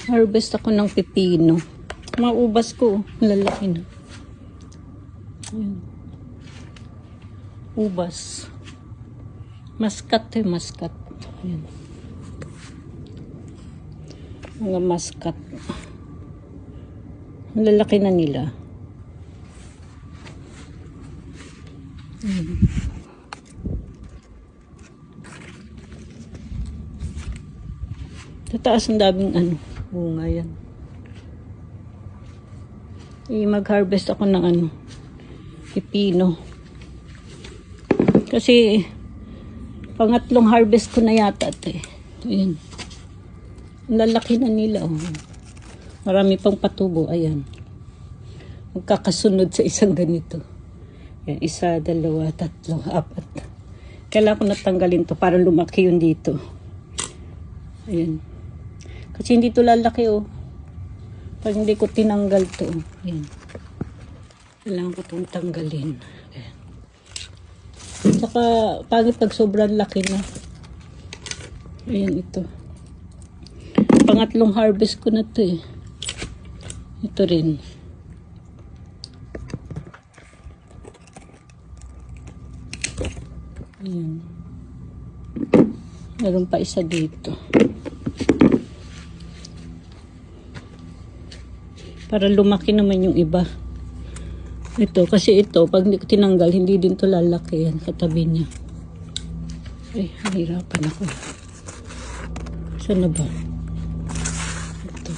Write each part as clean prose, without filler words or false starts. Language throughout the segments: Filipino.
Harvest ako ng pipino. Mga ubas ko, lalaki na. Ayan. Ubas. Muscat muscat. Ayan. Mga muscat. Lalaki na nila. Ayan. Sa taas ang daming bunga yan. Mag-harvest ako ng pipino. Kasi pangatlong harvest ko na yata ito eh. Ayan. Ang lalaki na nila. Oh. Marami pang patubo. Ayan. Magkakasunod sa isang ganito. Ayan. 1, 2, 3, 4. Kailangan ko natanggalin to para lumaki yun dito. Ayan. Kasi hindi to lalaki oh. Pag hindi ko tinanggal to. Ayan. Kailangan ko itong tanggalin. Ayan. Saka pangit pag sobrang laki na. Ayan ito. Pangatlong harvest ko na to eh. Ito rin. Ayan. Meron pa isa dito. Para lumaki naman yung iba. Ito, kasi ito, pag hindi ko tinanggal, hindi din to lalaki yan, katabi niya. Ay, nahirapan ako. Saan na ba? Ito.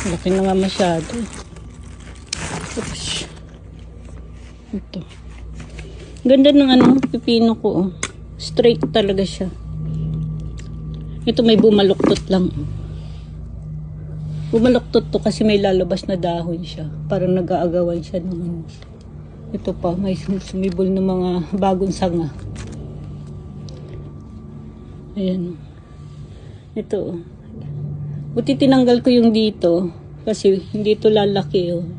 Laki na nga masyado. Oops. Ito. Ganda ng pipino ko. Oh. Straight talaga siya. Ito may bumaluktot lang. Bumaluktot to kasi may lalabas na dahon siya. Parang nag-aagawan siya ng ito pa, may sumibol ng mga bagong sanga. Ayan. Ito. Buti tinanggal ko yung dito kasi hindi to lalaki oh.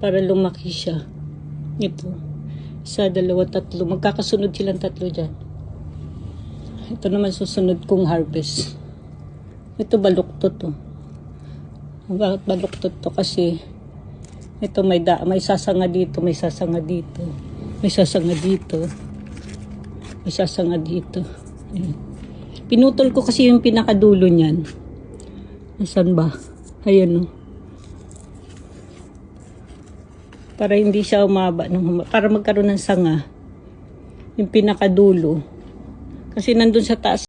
Para lumaki siya. Ito. 1, 2, 3. Magkakasunod silang 3 dyan. Ito naman susunod kong harvest. Ito baluktot to. Bakit baluktot to? Kasi ito may sasanga dito, may sasanga dito, may sasanga dito, may sasanga dito. Ayan. Pinutol ko kasi yung pinakadulo niyan. Nasaan ba? Ayan o. Para hindi siya umaba, para magkaroon ng sanga. Yung pinakadulo. Kasi nandun sa taas.